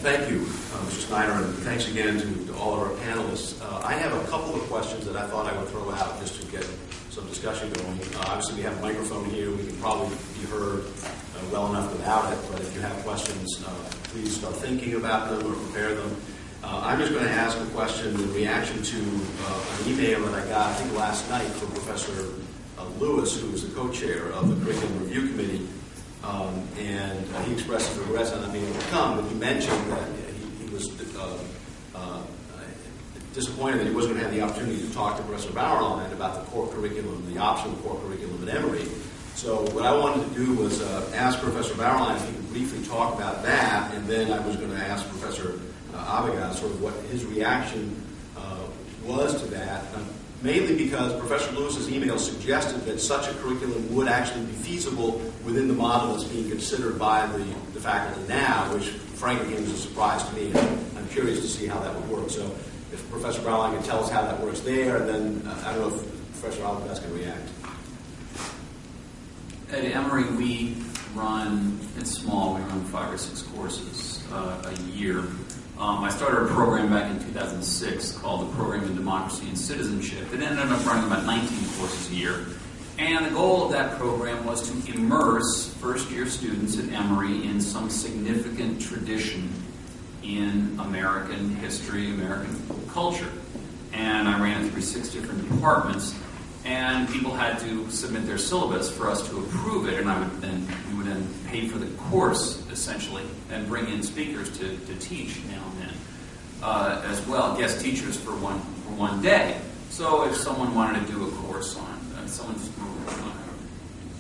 Thank you, Mr. Snyder, and thanks again to all of our panelists. I have a couple of questions that I thought I would throw out just to get some discussion going. Obviously, we have a microphone here. We can probably be heard well enough without it, but if you have questions, please start thinking about them or prepare them. I'm just going to ask a question in reaction to an email that I got, I think, last night from Professor Lewis, who is the co-chair of the Curriculum Review Committee. And he expressed his regrets on not being able to come, but he mentioned that he was disappointed that he wasn't going to have the opportunity to talk to Professor Bauerlein about the core curriculum, the optional core curriculum at Emory. So what I wanted to do was ask Professor Bauerlein if he could briefly talk about that, and then I was going to ask Professor Abegast sort of what his reaction was to that. Mainly because Professor Lewis's email suggested that such a curriculum would actually be feasible within the model that's being considered by the faculty now, which frankly came as a surprise to me. I'm curious to see how that would work. So if Professor Bauerlein can tell us how that works there, then I don't know if Professor Abegast can react. At Emory, we run, it's small, we run 5 or 6 courses a year. I started a program back in 2006 called the Program in Democracy and Citizenship. It ended up running about 19 courses a year. And the goal of that program was to immerse first-year students at Emory in some significant tradition in American history, American culture. And I ran it through 6 different departments. And people had to submit their syllabus for us to approve it, and we would then pay for the course, essentially, and bring in speakers to teach now and then, as well, guest teachers for one day. So if someone wanted to do a course on, someone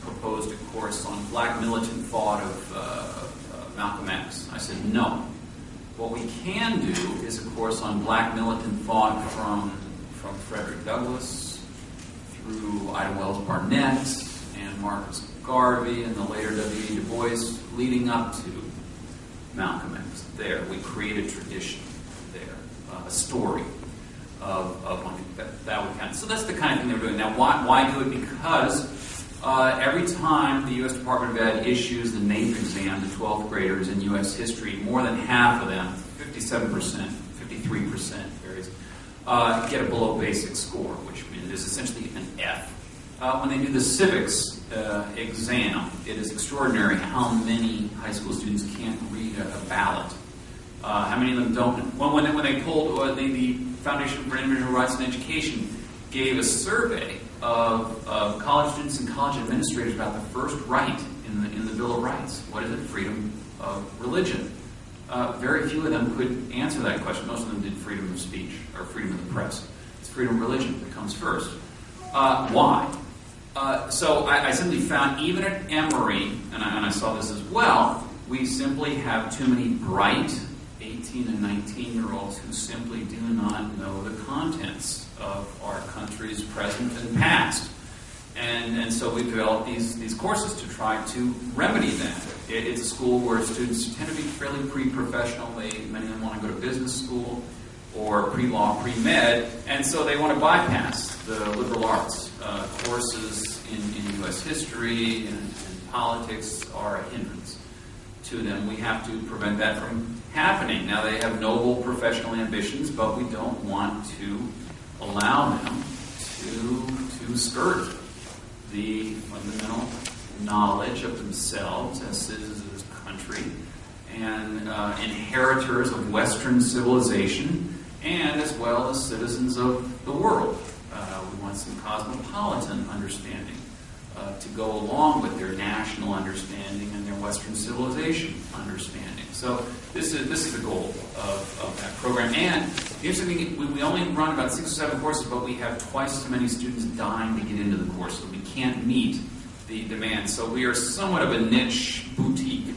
proposed a course on black militant thought of Malcolm X, I said no. What we can do is a course on black militant thought from Frederick Douglass, through Ida Wells Barnett and Marcus Garvey and the later W.E. Du Bois, leading up to Malcolm X. There, we create a tradition there, a story of one that would count. So that's the kind of thing they're doing. Now, why do it? Because every time the U.S. Department of Ed issues the NAEP exam to 12th graders in U.S. history, more than half of them, 57%, 53% varies, get a below basic score, which means it's essentially an F. When they do the civics exam, it is extraordinary how many high school students can't read a ballot. How many of them don't? Well, when they polled, the Foundation for Individual Rights in Education gave a survey of college students and college administrators about the first right in the Bill of Rights. What is it? Freedom of religion. Very few of them could answer that question. Most of them did freedom of speech or freedom of the press. It's freedom of religion that comes first. Why? So I simply found, even at Emory, and I saw this as well, we simply have too many bright 18 and 19-year-olds who simply do not know the contents of our country's present and past. And so we've developed these courses to try to remedy that. It's a school where students tend to be fairly pre-professional. Many of them want to go to business school or pre-law, pre-med, and so they want to bypass the liberal arts. Courses in U.S. history and politics are a hindrance to them. We have to prevent that from happening. Now, they have noble professional ambitions, but we don't want to allow them to skirt the fundamental knowledge of themselves as citizens of this country and inheritors of Western civilization, and as well as citizens of the world. We want some cosmopolitan understanding to go along with their national understanding and their Western civilization understanding. So this is the goal of that program. And the interesting thing, we only run about 6 or 7 courses, but we have twice as many students dying to get into the course, so we can't meet the demand. So we are somewhat of a niche boutique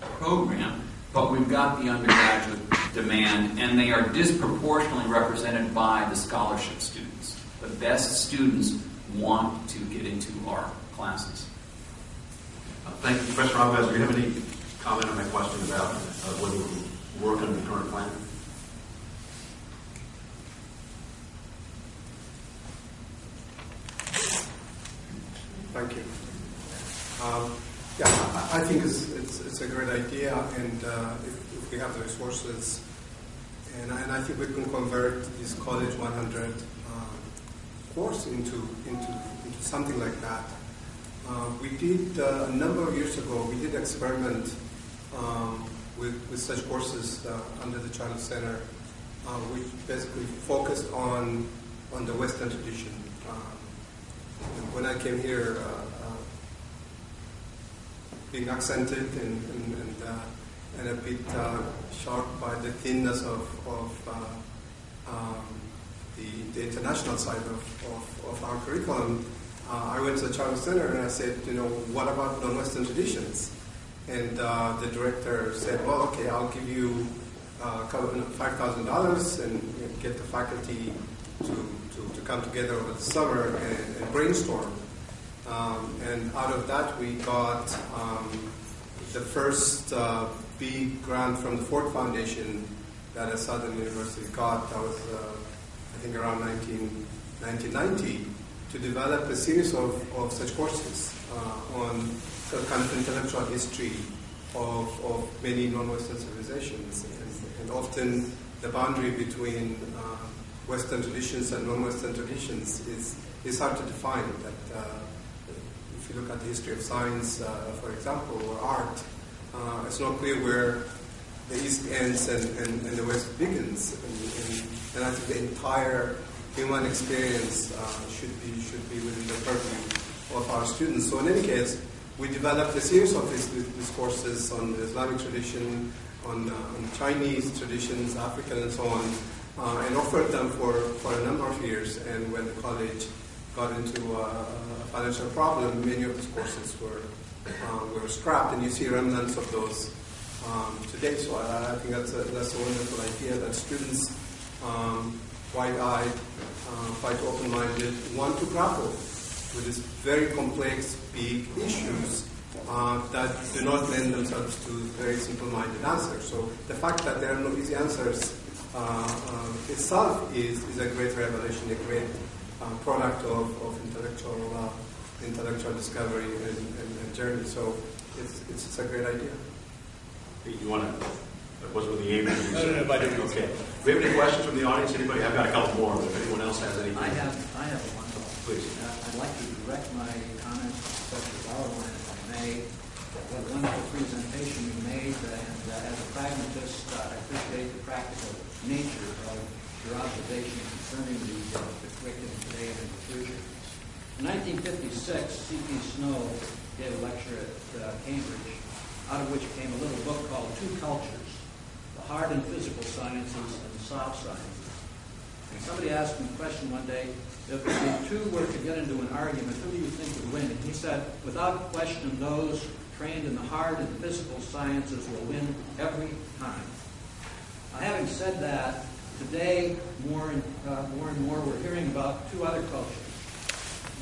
program, but we've got the undergraduate demand, and they are disproportionately represented by the scholarship students. The best students want to get into our classes. Thank you. Professor Abegast, do you have any comment on that question about whether we work on the current plan? Thank you. Yeah, I think it's a great idea, and if we have the resources, and I think we can convert this College 100 course into something like that. We did a number of years ago. We did experiment with such courses under the Child Center, which basically focused on the Western tradition. When I came here, being accented and a bit shocked by the thinness of the international side of our curriculum, I went to the Child Center and I said, what about non-Western traditions? And the director said, well, okay, I'll give you $5,000 and get the faculty to come together over the summer and brainstorm. And out of that, we got the first big grant from the Ford Foundation that a Southern University got. That was, I think, around 1990, to develop a series of such courses on the kind of intellectual history of many non-Western civilizations. And often the boundary between Western traditions and non-Western traditions is hard to define. That if you look at the history of science, for example, or art, it's not clear where the East ends and the West begins. And I think the entire human experience should be within the purview of our students. So in any case, we developed a series of these courses on the Islamic tradition, on Chinese traditions, African, and so on, and offered them for a number of years. And when the college got into a financial problem, many of these courses were scrapped, and you see remnants of those today. So I think that's a wonderful idea that students, wide-eyed, quite open-minded, want to grapple with these very complex, big issues that do not lend themselves to very simple-minded answers. So the fact that there are no easy answers itself is a great revelation, a great product of intellectual discovery and journey. So it's a great idea. You want to? That wasn't with the aim. Okay. Do we have any questions from the audience? Anybody? I've got a couple more, but if anyone else has anything. I have one. Please. I'd like to direct my comments to Professor Bauerlein, if I may. What a wonderful presentation you made, and as a pragmatist, I appreciate the practical nature of your observation concerning the curriculum today and in the future. In 1956, C.P. Snow gave a lecture at Cambridge, out of which came a little book called Two Cultures, the Hard and Physical Sciences and the Soft Sciences. And somebody asked him a question one day, if the two were to get into an argument, who do you think would win? And he said, without question, those trained in the hard and physical sciences will win every time. Now, having said that, today, more and more, we're hearing about two other cultures.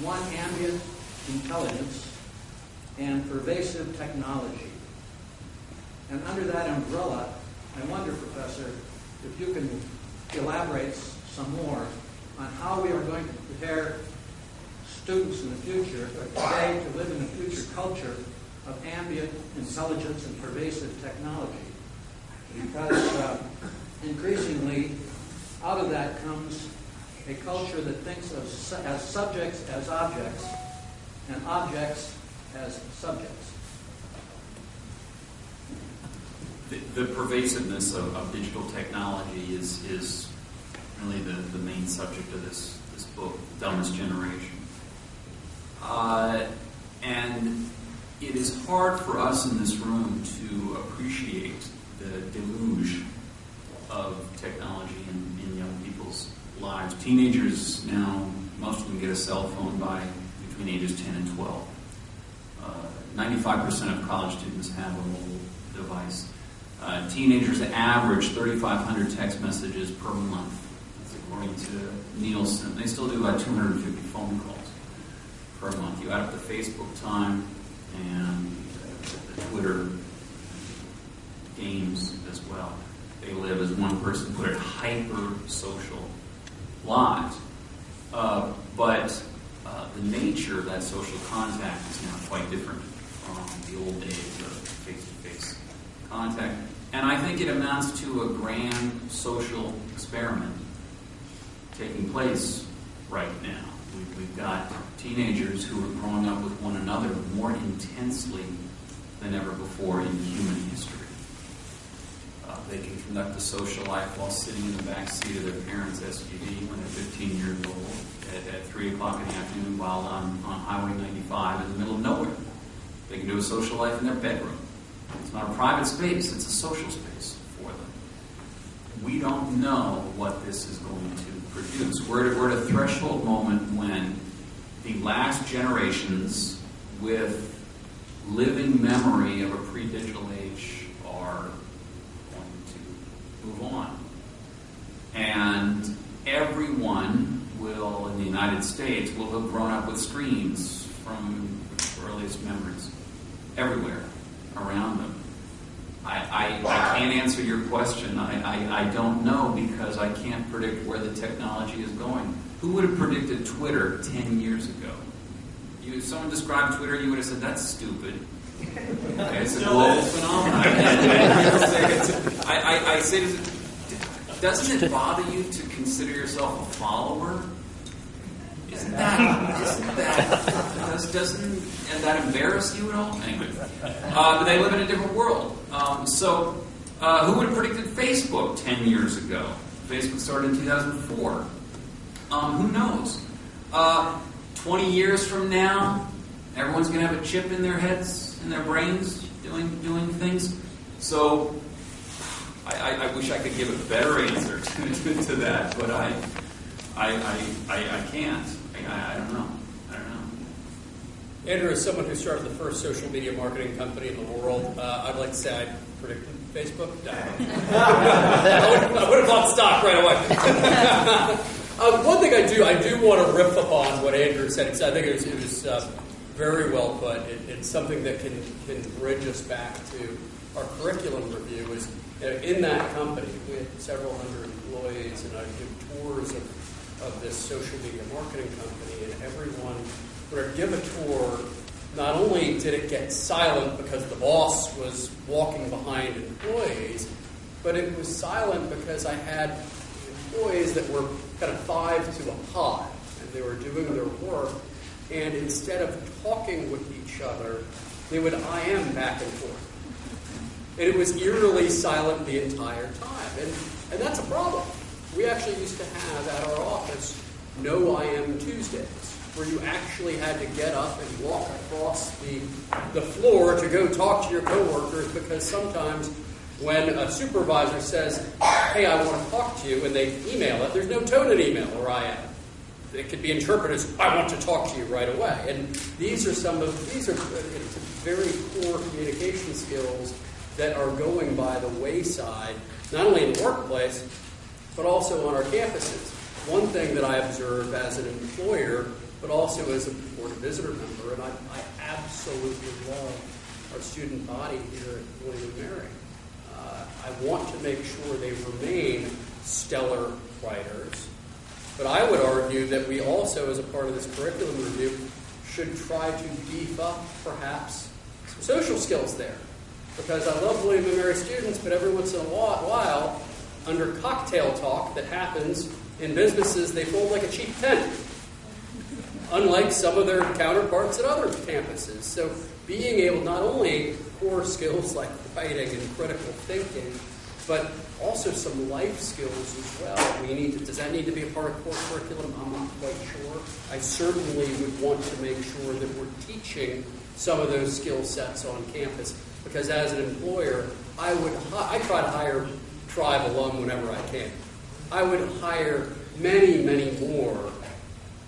One, ambient intelligence and pervasive technology. And under that umbrella, I wonder, Professor, if you can elaborate some more on how we are going to prepare students in the future, or today, to live in a future culture of ambient intelligence and pervasive technology. Because increasingly, out of that comes a culture that thinks of as subjects as objects, and objects as subjects. The pervasiveness of digital technology is really the main subject of this book, Dumbest Generation. And it is hard for us in this room to appreciate the deluge of technology in young people's lives. Teenagers now, most of them get a cell phone by between ages 10 and 12. 95% of college students have a mobile device. Teenagers average 3,500 text messages per month. That's according to Nielsen. They still do about 250 phone calls per month. You add up the Facebook time and the Twitter games as well. They live, as one person put it, hyper-social lives. But the nature of that social contact is now quite different from the old days of face-to-face contact. And I think it amounts to a grand social experiment taking place right now. We've got teenagers who are growing up with one another more intensely than ever before in human history. They can conduct a social life while sitting in the back seat of their parents' SUV when they're 15 years old at 3 o'clock in the afternoon while on Highway 95 in the middle of nowhere. They can do a social life in their bedroom. It's not a private space, it's a social space for them. We don't know what this is going to produce. We're at a threshold moment when the last generations with living memory of a pre-digital age are going to move on. And everyone will, in the United States, will have grown up with screens from earliest memories everywhere around them. I can't answer your question. I don't know because I can't predict where the technology is going. Who would have predicted Twitter 10 years ago? If someone described Twitter, you would have said, that's stupid. Okay, it's a global phenomenon. I say, doesn't it bother you to consider yourself a follower? Doesn't that embarrass you at all? Anyway, but they live in a different world. So who would have predicted Facebook 10 years ago? Facebook started in 2004. Who knows? 20 years from now, everyone's going to have a chip in their heads, in their brains, doing things. So I wish I could give a better answer to that, but I can't. I don't know. Andrew, as someone who started the first social media marketing company in the world, I'd like to say I predicted Facebook. I would have bought stock right away. One thing I do want to riff upon what Andrew said. I think it was very well put. It's something that can bridge us back to our curriculum review. Is in that company we had several hundred employees, and I did tours of this social media marketing company, and everyone, when I give a tour, not only did it get silent because the boss was walking behind employees, but it was silent because I had employees that were kind of 5 to a pod, and they were doing their work, and instead of talking with each other, they would IM back and forth. And it was eerily silent the entire time, and that's a problem. We actually used to have at our office no IM Tuesdays, where you actually had to get up and walk across the floor to go talk to your coworkers, because sometimes when a supervisor says, hey, I want to talk to you, and they email it, there's no tone in email or IM. It could be interpreted as, I want to talk to you right away. And these are very core communication skills that are going by the wayside, not only in the workplace, but also on our campuses. One thing that I observe as an employer, but also as a board of visitor member, and I absolutely love our student body here at William & Mary. I want to make sure they remain stellar writers, but I would argue that we also, as a part of this curriculum review, should try to beef up, perhaps, some social skills there. Because I love William & Mary students, but every once in a while, under cocktail talk that happens in businesses, they fold like a cheap tent, unlike some of their counterparts at other campuses. So being able, not only core skills like writing and critical thinking, but also some life skills as well. Does that need to be a part of core curriculum? I'm not quite sure. I certainly would want to make sure that we're teaching some of those skill sets on campus, because as an employer, I try to hire Tribe alum whenever I can. I would hire many, many more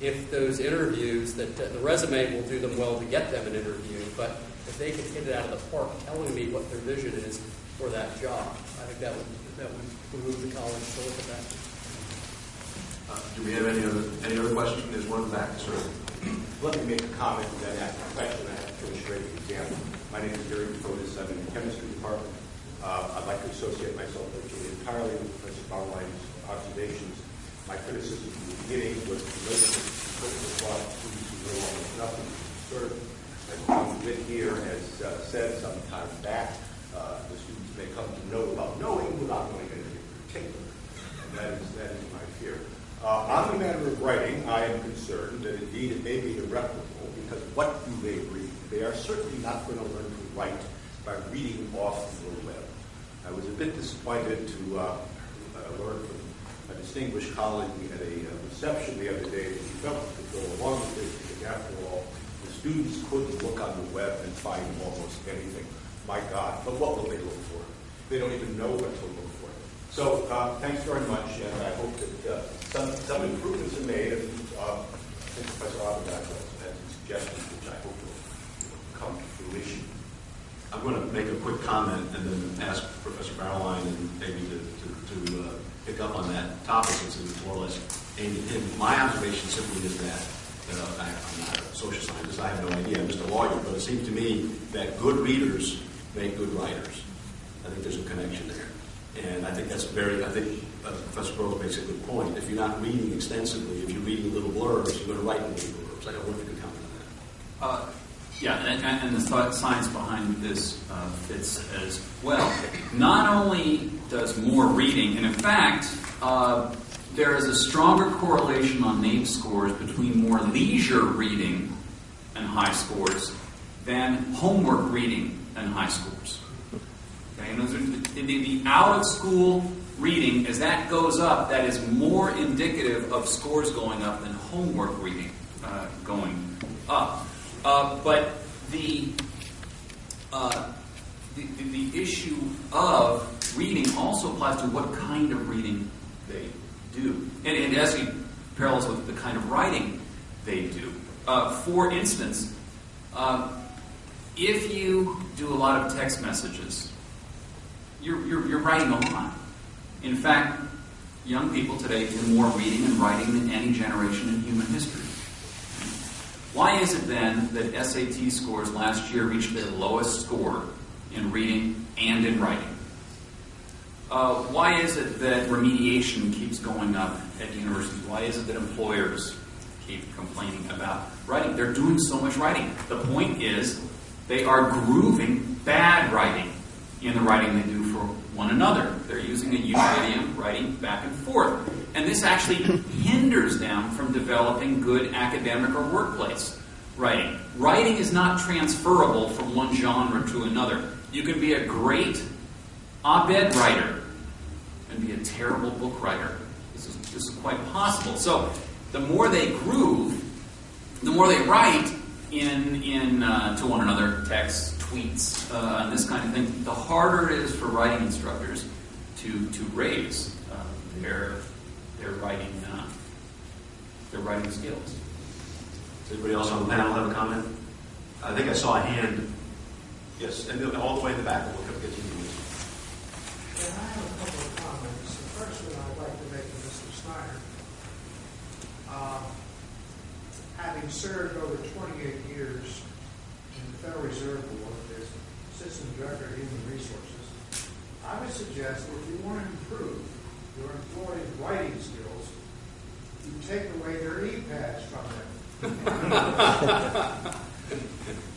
if those interviews, that the resume will do them well to get them an interview, but if they could hit it out of the park telling me what their vision is for that job, I think that would behoove the college to look at that. Do we have any other questions? There's one in the back, sir. Let me make a comment and then ask a question. I have to finish the exam. My name is Gary Fotis. I'm in the chemistry department. I'd like to associate myself entirely with Professor Bauerlein's observations. My criticism from the beginning was the notion that students who know almost nothing is absurd. Whit here has said some time back, the students may come to know about knowing without knowing anything in particular. And that is my fear. On the matter of writing, I am concerned that indeed it may be irreparable, because what do they read? They are certainly not going to learn to write by reading off the web. I was a bit disappointed to learn from a distinguished colleague at a reception the other day that he felt it could go along with it, because after all, the students couldn't look on the web and find almost anything. My God, but what will they look for? They don't even know what to look for. So thanks very much, and I hope that some improvements are made. And I think Professor Auerbach also had some suggestions which I hope will come to fruition. I'm going to make a quick comment and then ask Professor Bauerlein and maybe to pick up on that topic since it's more or less aimed at him. My observation simply is that I'm not a social scientist. I have no idea. I'm just a lawyer. But it seems to me that good readers make good writers. I think there's a connection there. And I think that's Professor Burroughs makes a good point. If you're not reading extensively, if you're reading little blurbs, you're going to write little blurbs. I don't know if you can comment on that. Yeah, and the science behind this fits as well. Not only does more reading, and in fact, there is a stronger correlation on NAEP scores between more leisure reading and high scores than homework reading and high scores. Okay, and the out-of-school reading, as that goes up, that is more indicative of scores going up than homework reading going up. But the issue of reading also applies to what kind of reading they do, and it actually parallels with the kind of writing they do. For instance, if you do a lot of text messages, you're writing a lot. In fact, young people today do more reading and writing than any generation in human history. Why is it then that SAT scores last year reached their lowest score in reading and in writing? Why is it that remediation keeps going up at universities? Why is it that employers keep complaining about writing? They're doing so much writing. The point is they are grooving bad writing in the writing they do for one another. They're using a use idiom, writing back and forth. And this actually hinders them from developing good academic or workplace writing. Writing is not transferable from one genre to another. You can be a great op-ed writer and be a terrible book writer. This is quite possible. So the more they groove, the more they write in to one another, texts, tweets, and this kind of thing, the harder it is for writing instructors to raise their writing skills. Does anybody else on the panel have a comment? I think I saw a hand. Yes, and all the way in the back. We'll get to you. Yeah, I have a couple of comments. The first one I'd like to make to Mr. Snyder. Having served over 28 years in the Federal Reserve Board as Assistant Director of Human Resources, I would suggest that if you want to improve your employees' writing skills, you take away their e-pads from them.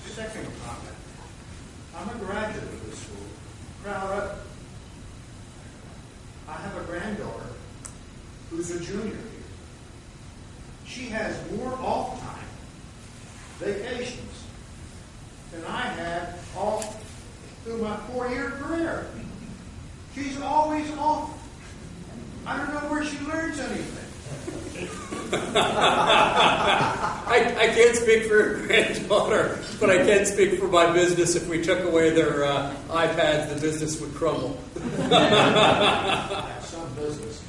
Second comment. I'm a graduate of this school, proud of it. I have a granddaughter who's a junior here. She has more off time, vacations, than I had all through my 4-year career. She's always off. I don't know where she learns anything. I can't speak for your granddaughter, but I can speak for my business. If we took away their iPads, the business would crumble. I have some business.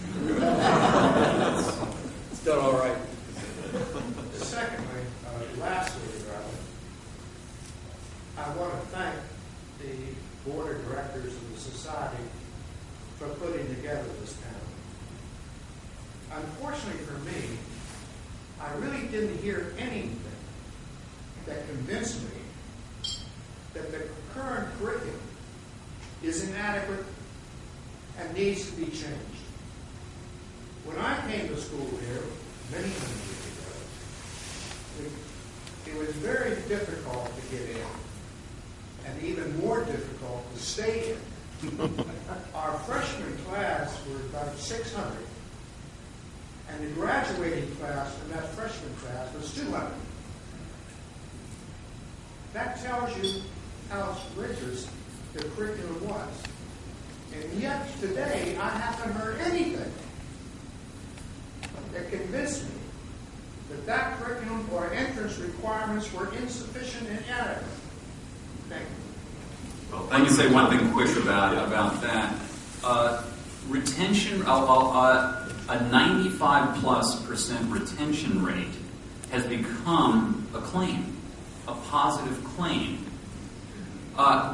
It's done all right. Secondly, lastly, I want to thank the board of directors of the society for putting together this panel. Unfortunately for me, I really didn't hear anything that convinced me that the current curriculum is inadequate and needs to be changed. When I came to school here many years ago, it was very difficult to get in. and even more difficult to stay in. Our freshman class were about 600, and the graduating class in that freshman class was 200. That tells you how rigorous the curriculum was. And yet today, I haven't heard anything that convinced me that that curriculum or entrance requirements were insufficient and inadequate. Thank you. Well, let me say one thing quick about that. Retention, a 95+% retention rate has become a claim, a positive claim.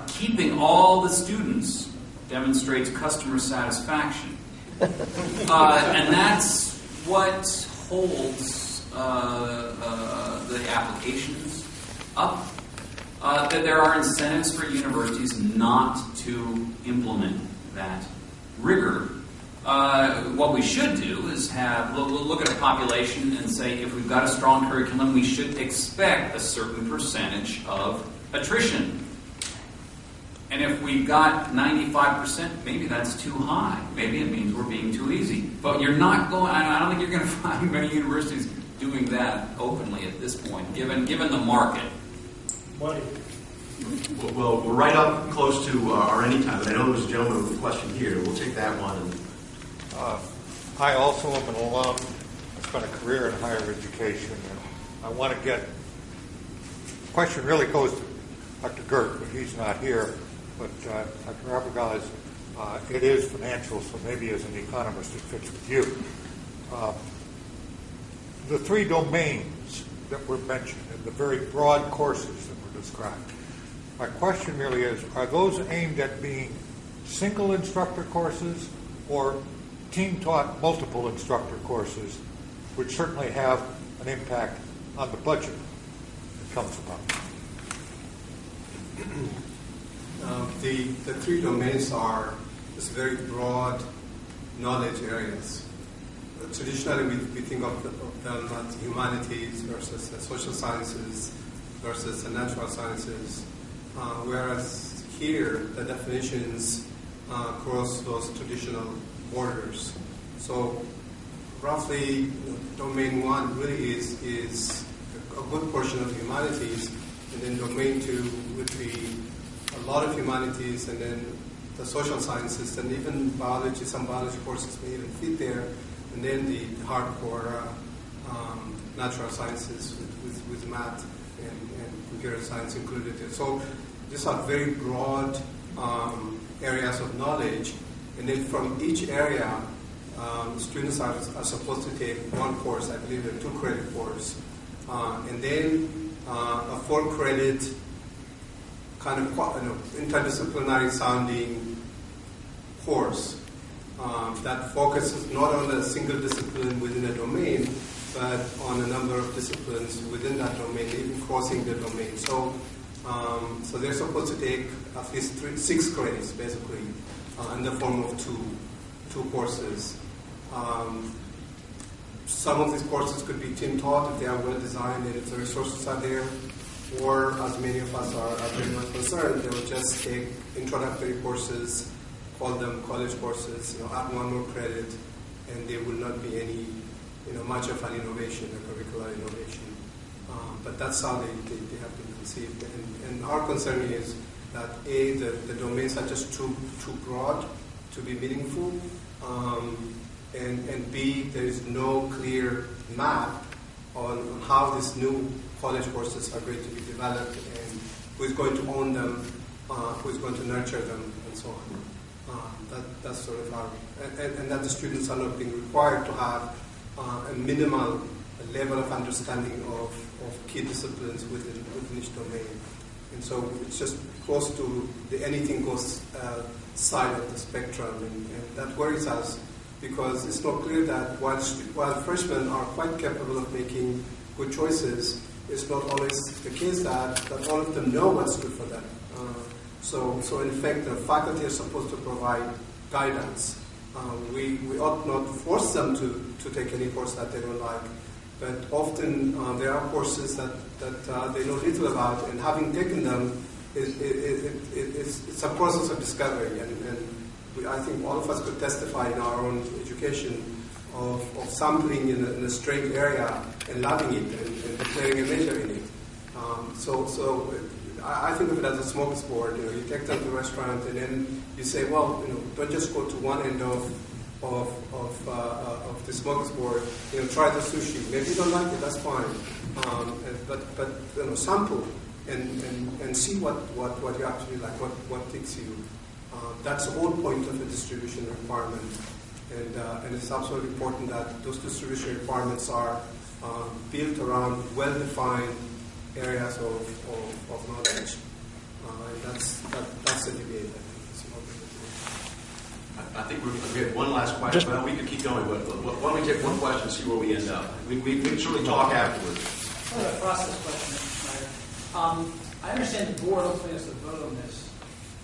Keeping all the students demonstrates customer satisfaction. And that's what holds the applications up. That there are incentives for universities not to implement that rigor. What we should do is look at a population and say, if we've got a strong curriculum, we should expect a certain percentage of attrition. And if we've got 95%, maybe that's too high. Maybe it means we're being too easy. But you're not going. I don't think you're going to find many universities doing that openly at this point, given the market. Money. Well, we're right up close to our ending time, but I know there was a gentleman with a question here. We'll take that one. I also am an alum. I spent a career in higher education, and I want to get. The question really goes to Dr. Gert, but he's not here. But Dr. Arbogast, it is financial, so maybe as an economist it fits with you. The three domains that were mentioned and the very broad courses that were described. My question really is, are those aimed at being single instructor courses or team-taught multiple instructor courses, which certainly have an impact on the budget that comes about? The three domains are just very broad knowledge areas. Traditionally, we think of them as humanities versus the social sciences versus the natural sciences, whereas here the definitions cross those traditional borders. So roughly, domain one really is a good portion of humanities, and then domain two would be a lot of humanities, and then the social sciences, and even biology. Some biology courses may even fit there, and then the hardcore natural sciences with math and computer science included there. So these are very broad areas of knowledge, and then from each area, students are supposed to take one course. I believe a 2-credit course, and then a 4-credit kind of interdisciplinary sounding course that focuses not on a single discipline within a domain, but on a number of disciplines within that domain, even crossing the domain. So they're supposed to take at least 6 credits, basically, in the form of two courses. Some of these courses could be team-taught if they are well designed and if the resources are there, or as many of us are very much concerned, they will just take introductory courses, call them college courses, add 1 more credit, and there will not be any, much of an innovation, a curricular innovation. But that's how they have been conceived. And our concern is that A, the domains are just too broad to be meaningful, and B, there is no clear map on how these new college courses are going to be developed and who is going to own them, who is going to nurture them, and so on. That's sort of our, and that the students are not being required to have a minimal level of understanding of key disciplines within each domain. And so it's just close to the anything goes side of the spectrum, and that worries us because it's not clear that while freshmen are quite capable of making good choices, it's not always the case that all of them know what's good for them. So in fact, the faculty are supposed to provide guidance. We ought not force them to take any course that they don't like, but often there are courses that they know little about, and having taken them, it's a process of discovery, and I think all of us could testify in our own education of sampling in a strange area and loving it and declaring a major in it. So I think of it as a smorgasbord. You take them to a restaurant and then you say, well, don't just go to one end of the smorgasbord. Try the sushi. Maybe you don't like it. That's fine. But sample and see what you actually like. What takes you. That's the whole point of the distribution requirement. And it's absolutely important that those distribution requirements are built around well-defined areas of knowledge. And that's the debate, I think we have one last question. Well, we could keep going, but why don't we take one question and see where we end up? We can certainly talk afterwards. I have a process question, Mr. Schneider. I understand the board ultimately has to vote on this.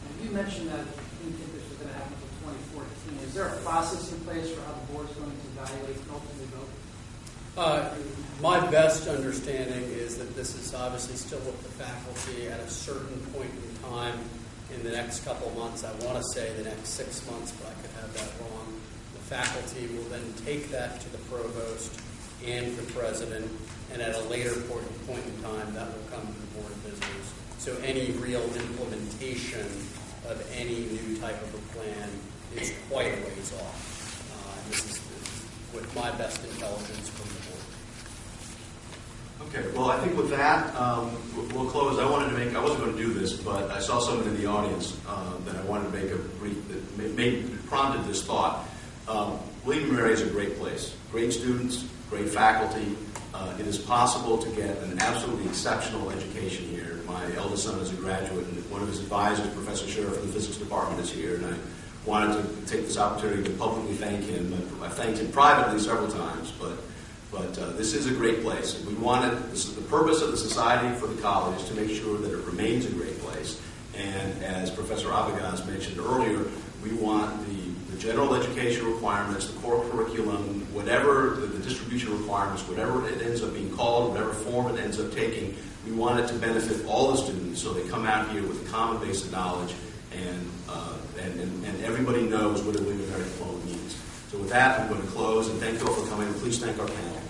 And you mentioned that you think this was going to happen until 2014. Is there a process in place for how the board is going to evaluate and ultimately vote? My best understanding is that this is obviously still with the faculty at a certain point in time in the next couple of months. I want to say the next 6 months, but I could have that wrong. The faculty will then take that to the provost and the president, and at a later point in time, that will come to the board of visitors. So any real implementation of any new type of a plan is quite a ways off. This is with my best intelligence from the board. Okay, well, I think with that, we'll close. I wasn't going to do this, but I saw someone in the audience that I wanted to make a brief, that prompted this thought. William & Mary is a great place. Great students, great faculty. It is possible to get an absolutely exceptional education here. My eldest son is a graduate, and one of his advisors, Professor Sheriff in the physics department, is here, and I wanted to take this opportunity to publicly thank him. I've thanked him privately several times, but this is a great place. And this is the purpose of the Society for the College, is to make sure that it remains a great place. And as Professor Abagaz mentioned earlier, we want the general education requirements, the core curriculum, whatever the distribution requirements, whatever it ends up being called, whatever form it ends up taking, we want it to benefit all the students so they come out here with a common base of knowledge and everybody knows what a William & Mary diploma means. So with that, I'm going to close, and thank you all for coming, and please thank our panel.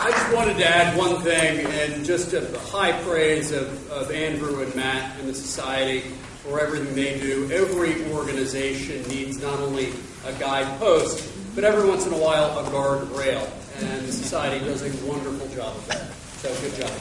I just wanted to add one thing, and just the high praise of Andrew and Matt and the Society for everything they do. Every organization needs not only a guidepost, but every once in a while a guardrail, and the Society does a wonderful job of that. So good job.